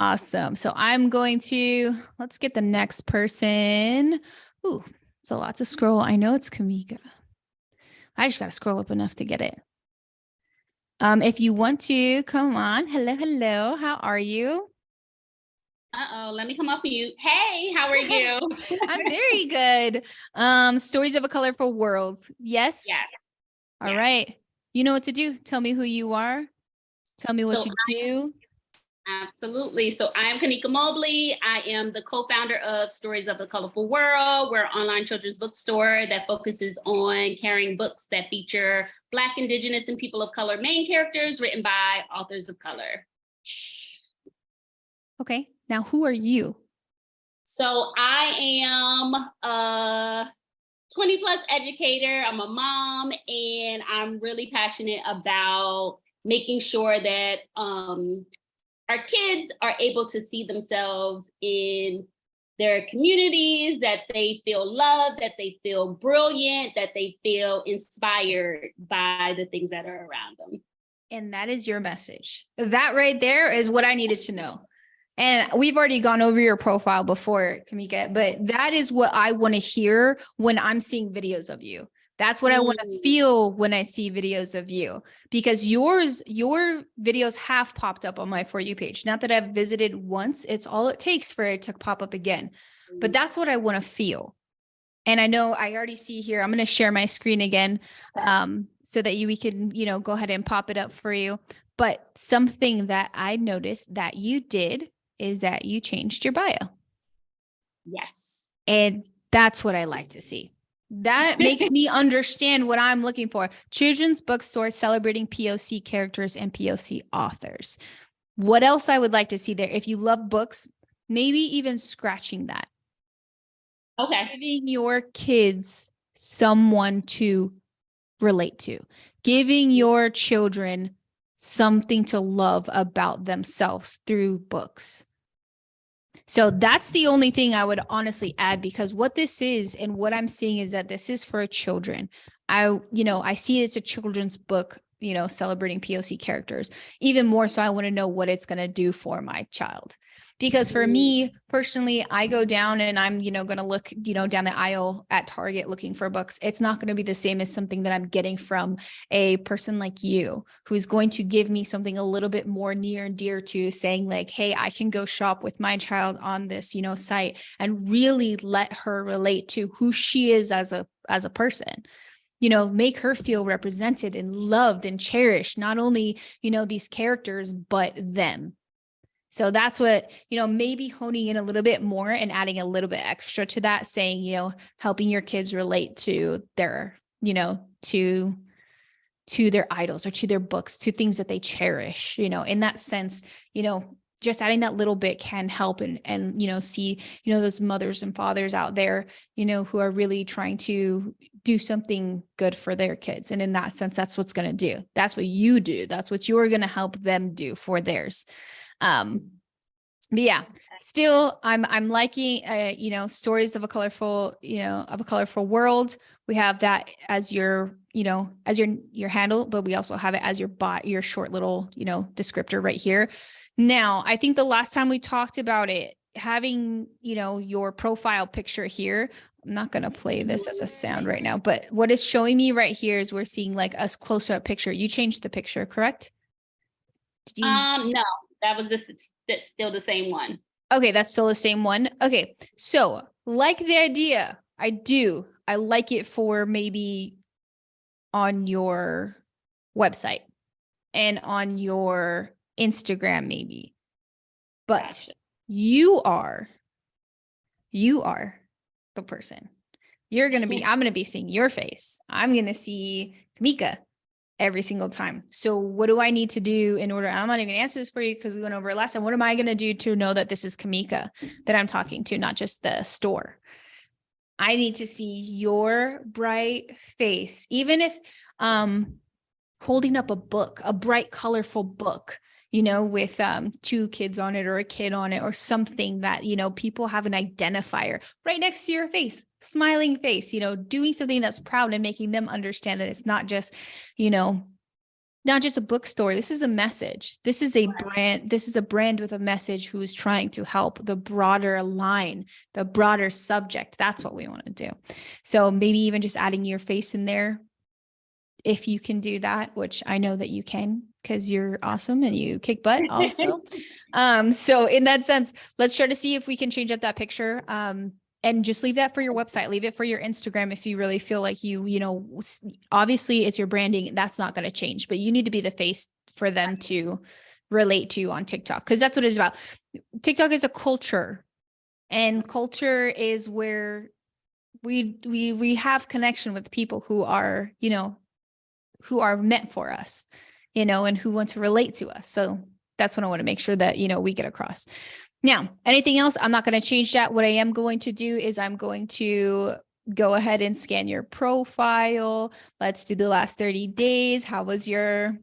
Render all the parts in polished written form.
Awesome. So let's get the next person. Ooh, it's a lot to scroll. I know it's Kamika. I just got to scroll up enough to get it. If you want to, come on. Hello, hello. How are you? Uh-oh, let me come off mute. Hey, how are you? I'm very good. Stories of a Colorful World. Yes? Yes. All Yes. right. You know what to do. Tell me who you are. Tell me what So you do. absolutely. So I'm Kanika Mobley. I am the co-founder of Stories of a Colorful World. We're an online children's bookstore that focuses on carrying books that feature Black, Indigenous, and people of color main characters written by authors of color. Okay. Now, who are you? So I am a 20 plus educator. I'm a mom, and I'm really passionate about making sure that our kids are able to see themselves in their communities, that they feel loved, that they feel brilliant, that they feel inspired by the things that are around them. And that is your message. That right there is what I needed to know. And we've already gone over your profile before, Kamika, but that is what I want to hear when I'm seeing videos of you. That's what I want to feel when I see videos of you, because your videos have popped up on my For You page. Not that I've visited once, it's all it takes for it to pop up again. But that's what I want to feel. And I know I already see here, I'm going to share my screen again so that we can, go ahead and pop it up for you. But something that I noticed that you did is that you changed your bio. Yes. And that's what I like to see. That makes me understand what I'm looking for. Children's bookstore celebrating POC characters and POC authors. What else I would like to see there? If you love books, maybe even scratching that. Okay. Giving your kids someone to relate to. Giving your children something to love about themselves through books. So that's the only thing I would honestly add, because what this is and what I'm seeing is that this is for children. I see it's a children's book, celebrating POC characters. Even more so, I want to know what it's going to do for my child. Because for me personally, I go down and I'm, going to look, down the aisle at Target looking for books. It's not going to be the same as something that I'm getting from a person like you, who's going to give me something a little bit more near and dear to, saying like, hey, I can go shop with my child on this, site, and really let her relate to who she is as a person. Make her feel represented and loved and cherished, not only, these characters, but them. So that's what, maybe honing in a little bit more and adding a little bit extra to that, saying, helping your kids relate to their, to their idols or to their books, to things that they cherish, in that sense, just adding that little bit can help and see, those mothers and fathers out there, who are really trying to do something good for their kids. And in that sense, that's what's going to do. That's what you do. That's what you're going to help them do for theirs. But yeah, still I'm liking, Stories of a Colorful, World. We have that as your, as your handle, but we also have it as your short little, descriptor right here. Now, I think the last time we talked about it, having, your profile picture here, I'm not going to play this as a sound right now, but what is showing me right here is we're seeing like a closer up picture. You changed the picture, correct? No, that's still the same one. Okay, that's still the same one. Okay, so like the idea, I like it for maybe on your website and on your Instagram maybe. But gotcha. You are the person. I'm going to be seeing your face. I'm going to see Kamika every single time. So what do I need to do in order? I'm not even answer this for you because we went over it last time. What am I going to do to know that this is Kamika that I'm talking to, not just the store? I need to see your bright face, even if holding up a book, a bright, colorful book, with two kids on it or a kid on it or something that, people have an identifier right next to your face, smiling face, doing something that's proud and making them understand that it's not just, not just a bookstore. This is a message. This is a brand. This is a brand with a message who is trying to help the broader line, the broader subject. That's what we want to do. So maybe even just adding your face in there, if you can do that, which I know that you can because you're awesome and you kick butt also. So in that sense, let's try to see if we can change up that picture. And just leave that for your website, leave it for your Instagram. If you really feel like you know, obviously it's your branding. That's not going to change, but you need to be the face for them to relate to on TikTok. Cause that's what it's about. TikTok is a culture, and culture is where we have connection with people who are, you know, who are meant for us, you know, and who want to relate to us. So that's what I want to make sure that, you know, we get across. Now, anything else? I'm not going to change that. What I am going to do is I'm going to go ahead and scan your profile. Let's do the last 30 days. How was your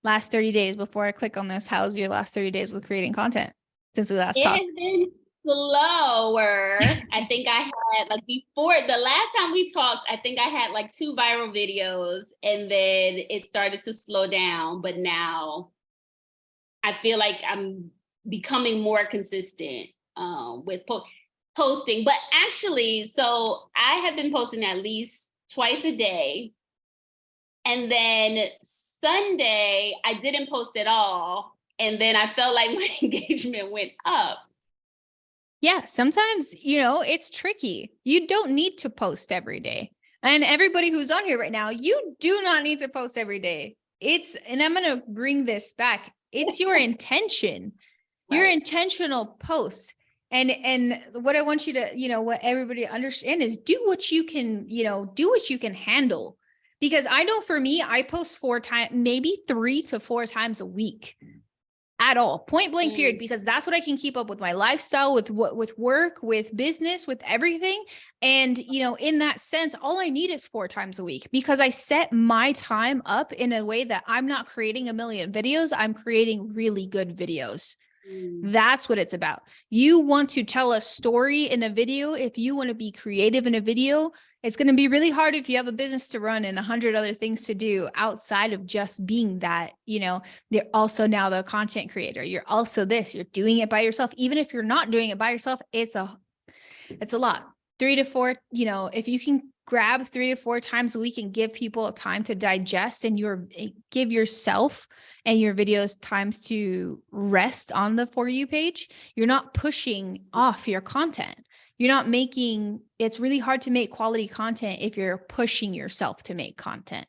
last 30 days before I click on this? How's your last 30 days with creating content since we last talked? It's been slower. I think I had like before the last time we talked, I think I had like 2 viral videos and then it started to slow down. But now I feel like I'm becoming more consistent with posting. But actually, so I have been posting at least twice a day. And then Sunday, I didn't post at all. And then I felt like my engagement went up. Yeah, sometimes, you know, it's tricky. You don't need to post every day. And everybody who's on here right now, you do not need to post every day. And I'm going to bring this back. It's your intention, your Right. intentional posts. And what I want you to, you know, what everybody understand is do what you can, you know, do what you can handle. Because I know for me, I post 4 times, maybe 3 to 4 times a week. At all, point blank period, because that's what I can keep up with my lifestyle, with work, with business, with everything. And, you know, in that sense, all I need is 4 times a week because I set my time up in a way that I'm not creating a million videos. I'm creating really good videos. That's what it's about. You want to tell a story in a video. If you want to be creative in a video, it's going to be really hard if you have a business to run and 100 other things to do outside of just being that, you know, they're also now the content creator. You're also this, you're doing it by yourself. Even if you're not doing it by yourself, it's a lot. 3 to 4, you know, if you can grab 3 to 4 times a week and give people time to digest and give yourself and your videos times to rest on the For You page, you're not pushing off your content. You're not making, it's really hard to make quality content if you're pushing yourself to make content,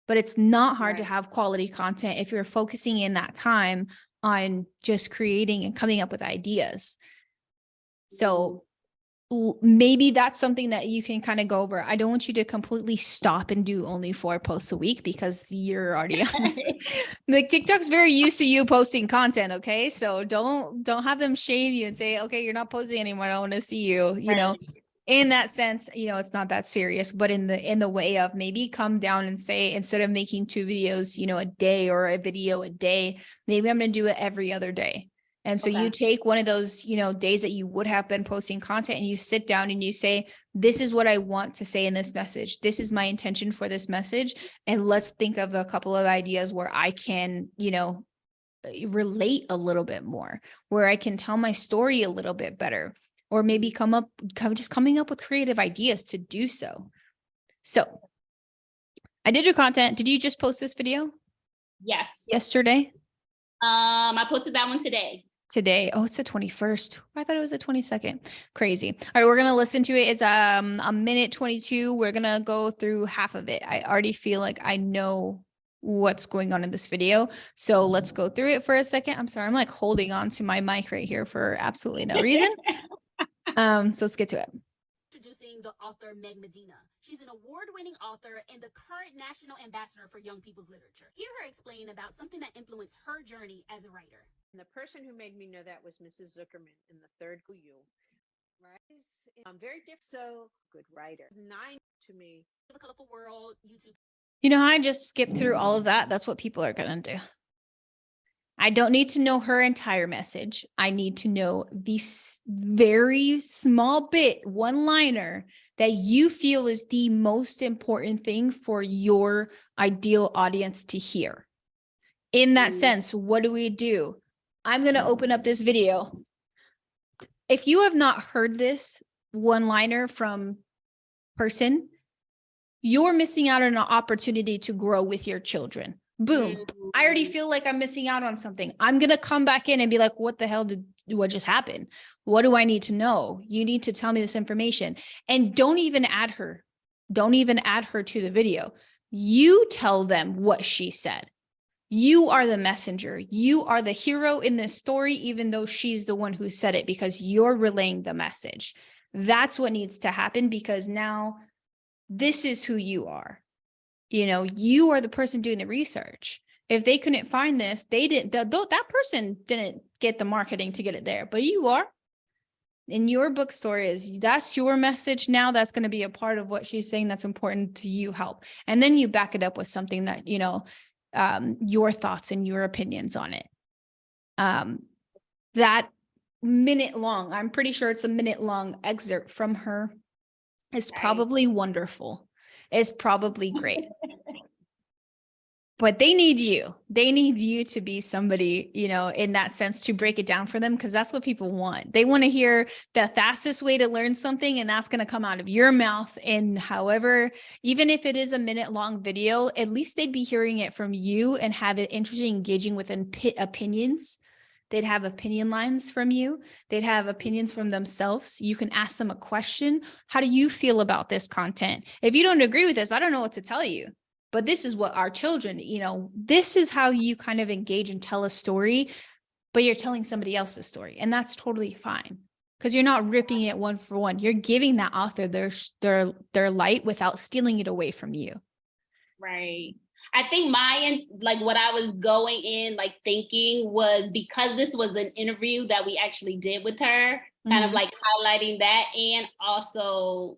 but it's not hard to have quality content if you're focusing in that time on just creating and coming up with ideas. So maybe that's something that you can kind of go over. I don't want you to completely stop and do only 4 posts a week because you're already on this. Like TikTok's very used to you posting content. Okay. So don't have them shame you and say, okay, you're not posting anymore. I don't want to see you, you know, in that sense, you know, it's not that serious, but in the way of maybe come down and say, instead of making 2 videos, you know, a day or a video a day, maybe I'm going to do it every other day. And so you take one of those, you know, days that you would have been posting content and you sit down and you say, this is what I want to say in this message. This is my intention for this message. And let's think of a couple of ideas where I can, you know, relate a little bit more, where I can tell my story a little bit better, or maybe coming up with creative ideas to do so. So I did your content. Did you just post this video? Yes. Yesterday? I posted that one today. Oh, it's the 21st. I thought it was the 22nd. Crazy. All right, we're going to listen to it. It's a minute 22. We're going to go through half of it. I already feel like I know what's going on in this video. So let's go through it for a second. I'm sorry. I'm like holding on to my mic right here for absolutely no reason. So let's get to it. Introducing the author Meg Medina. She's an award-winning author and the current national ambassador for young people's literature. Hear her explain about something that influenced her journey as a writer. And the person who made me know that was Mrs. Zuckerman in the third you. Right? I'm very different. So good writer. 9 to me. The Colorful World YouTube. You know, I just skipped through all of that. That's what people are going to do. I don't need to know her entire message. I need to know this very small bit, one-liner that you feel is the most important thing for your ideal audience to hear. In that sense, what do? I'm going to open up this video. If you have not heard this one-liner from person, you're missing out on an opportunity to grow with your children. Boom. I already feel like I'm missing out on something. I'm going to come back in and be like, what the hell what just happened? What do I need to know? You need to tell me this information. And don't even add her. Don't even add her to the video. You tell them what she said. You are the messenger. You are the hero in this story, even though she's the one who said it, because you're relaying the message. That's what needs to happen, because now this is who you are. You know, you are the person doing the research. If they couldn't find this, they didn't, that person didn't get the marketing to get it there, but you are. In your book story that's your message. Now that's going to be a part of what she's saying that's important to you help. And then you back it up with something that, you know, your thoughts and your opinions on it. That minute long, I'm pretty sure it's a minute long excerpt from her, is probably wonderful. It's probably great. But they need you. They need you to be somebody, you know, in that sense, to break it down for them, because that's what people want. They want to hear the fastest way to learn something, and that's going to come out of your mouth. And however, even if it is a minute long video, at least they'd be hearing it from you and have it interesting, engaging with opinions. They'd have opinion lines from you. They'd have opinions from themselves. You can ask them a question. How do you feel about this content? If you don't agree with this, I don't know what to tell you. But this is what our children, you know, this is how you kind of engage and tell a story, but you're telling somebody else's story. And that's totally fine, because you're not ripping it one for one. You're giving that author their light without stealing it away from you. Right. I think like what I was going in, like thinking was, because this was an interview that we actually did with her, kind of like highlighting that, and also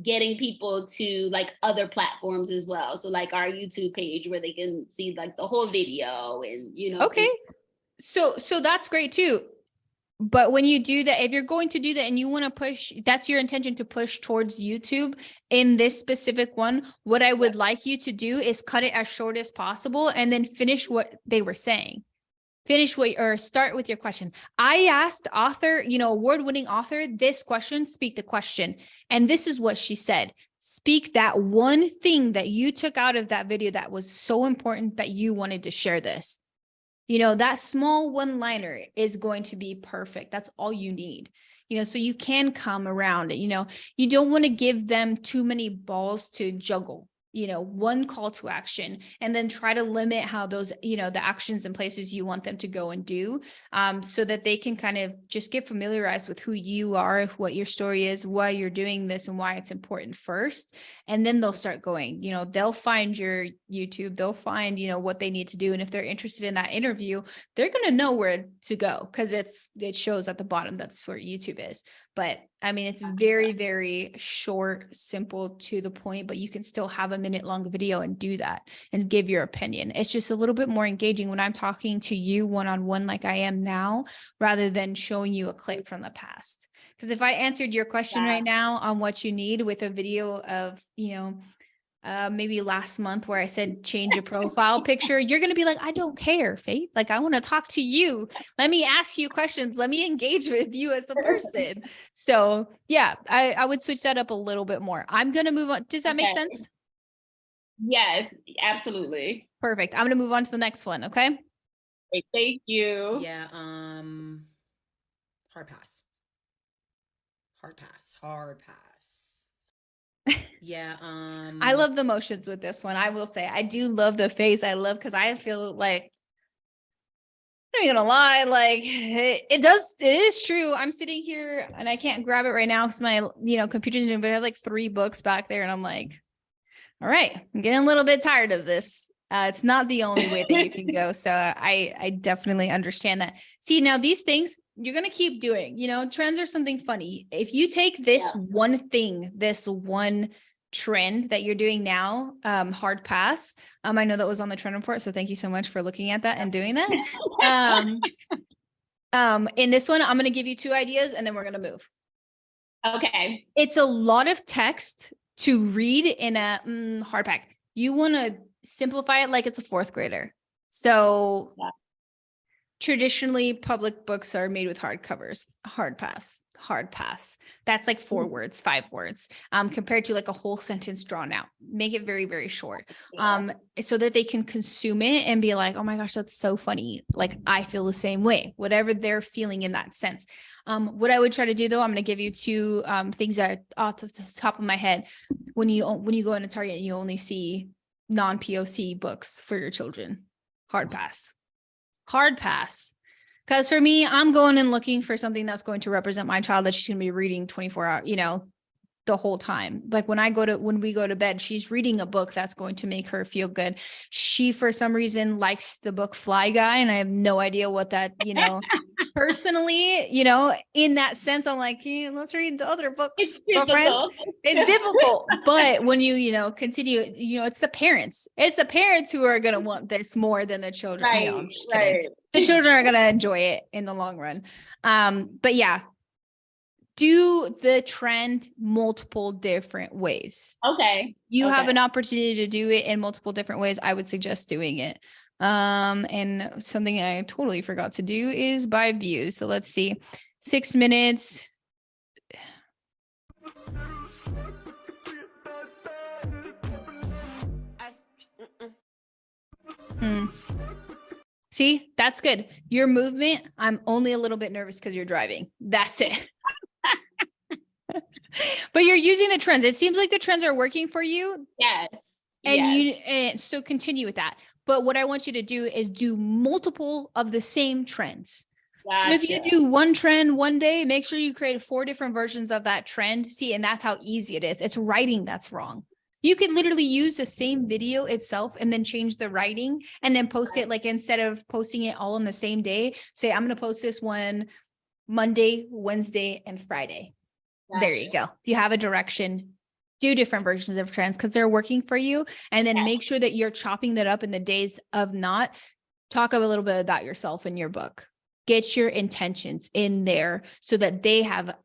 getting people to like other platforms as well. So like our YouTube page, where they can see like the whole video, and, you know. Okay. So that's great too. But when you do that, if you're going to do that and you want to push, that's your intention, to push towards YouTube in this specific one, what I would like you to do is cut it as short as possible, and then finish what they were saying. Or start with your question. I asked author, you know, award-winning author, this question, speak the question. And this is what she said. Speak that one thing that you took out of that video that was so important that you wanted to share this. You know, that small one-liner is going to be perfect. That's all you need. You know, so you can come around it. You know, you don't want to give them too many balls to juggle. You know, one call to action, and then try to limit how those, you know, the actions and places you want them to go and do, so that they can kind of just get familiarized with who you are, what your story is, why you're doing this, and why it's important first. And then they'll start going, you know, they'll find your YouTube, they'll find, you know, what they need to do. And if they're interested in that interview, they're going to know where to go, because it shows at the bottom. That's where YouTube is. But I mean, it's very, very short, simple, to the point, but you can still have a minute long video and do that and give your opinion. It's just a little bit more engaging when I'm talking to you one-on-one like I am now, rather than showing you a clip from the past. Because if I answered your question right now on what you need with a video of, you know, maybe last month where I said, change your profile picture, you're going to be like, I don't care, Faith. Like, I want to talk to you. Let me ask you questions. Let me engage with you as a person. So yeah, I would switch that up a little bit more. I'm going to move on. Does that make sense? Yes, absolutely. Perfect. I'm going to move on to the next one. Okay. Great, thank you. Yeah. Hard pass. Yeah. I love the motions with this one. I will say, I do love the face. I love, because I feel like, I'm not gonna lie, like it is true. I'm sitting here and I can't grab it right now because my, you know, computer's doing, but I have like 3 books back there, and I'm like, all right, I'm getting a little bit tired of this. It's not the only way that you can go. So I definitely understand that. See, now these things you're going to keep doing, you know, trends are something funny. If you take this one thing, this one trend that you're doing now, hard pass. I know that was on the trend report. So thank you so much for looking at that and doing that. In this one, I'm going to give you 2 ideas and then we're going to move. Okay. It's a lot of text to read in a hardback. You want to simplify it like it's a 4th grader. So Yeah. traditionally public books are made with hardcovers, hard pass. That's like 4 words, 5 words, compared to like a whole sentence drawn out. Make it very, very short, so that they can consume it and be like, oh my gosh, that's so funny. Like I feel the same way, whatever they're feeling in that sense. What I would try to do though, I'm going to give you 2 things that are off the top of my head. When you go into Target, you only see non-POC books for your children. Hard pass. Because for me, I'm going and looking for something that's going to represent my child that she's going to be reading 24 hours, the whole time. Like when we go to bed, she's reading a book that's going to make her feel good. She, for some reason, likes the book Fly Guy. And I have no idea what that, personally, in that sense, I'm like, let's read the other books. It's girlfriend. difficult. It's difficult. But when you continue, it's the parents. It's the parents who are going to want this more than the children. Right, I'm just kidding. right. The children are going to enjoy it in the long run. But yeah, do the trend multiple different ways. Okay. You have Okay. an opportunity to do it in multiple different ways. I would suggest doing it. And something I totally forgot to do is buy views. So let's see, 6 minutes. See, that's good. Your movement, I'm only a little bit nervous because you're driving. That's it. But you're using the trends. It seems like the trends are working for you. Yes. And so continue with that. But what I want you to do is do multiple of the same trends. So if you do one trend one day, make sure you create 4 different versions of that trend. See, and that's how easy it is. It's writing that's wrong. You could literally use the same video itself and then change the writing and then post it, like instead of posting it all on the same day, say, I'm going to post this one Monday, Wednesday, and Friday. There you go. Do you have a direction? Do different versions of trends because they're working for you. And then make sure that you're chopping that up in the days of not. Talk a little bit about yourself in your book. Get your intentions in there so that they have,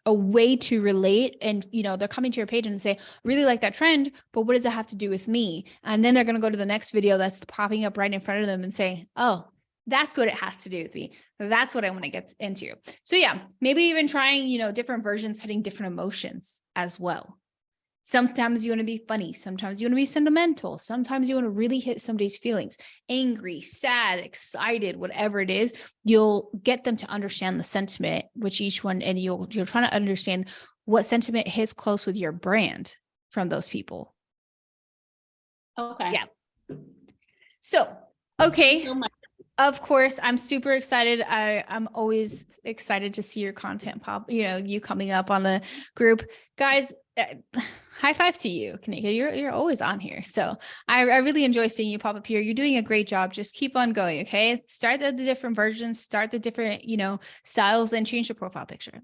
a way to relate, and they're coming to your page and say, really like that trend, but what does it have to do with me? And then they're going to go to the next video that's popping up right in front of them and say, oh, that's what it has to do with me. That's what I want to get into. So yeah, maybe even trying, different versions, hitting different emotions as well. Sometimes you want to be funny. Sometimes you want to be sentimental. Sometimes you want to really hit somebody's feelings, angry, sad, excited, whatever it is. You'll get them to understand the sentiment, which each one, and you're trying to understand what sentiment hits close with your brand from those people. Okay. Yeah. So, okay. So much. Of course, I'm super excited. I'm always excited to see your content pop, you coming up on the group. Guys, high five to you, Kanika. You're always on here. So I really enjoy seeing you pop up here. You're doing a great job. Just keep on going, okay? Start the different versions, start the different, styles, and change the profile picture.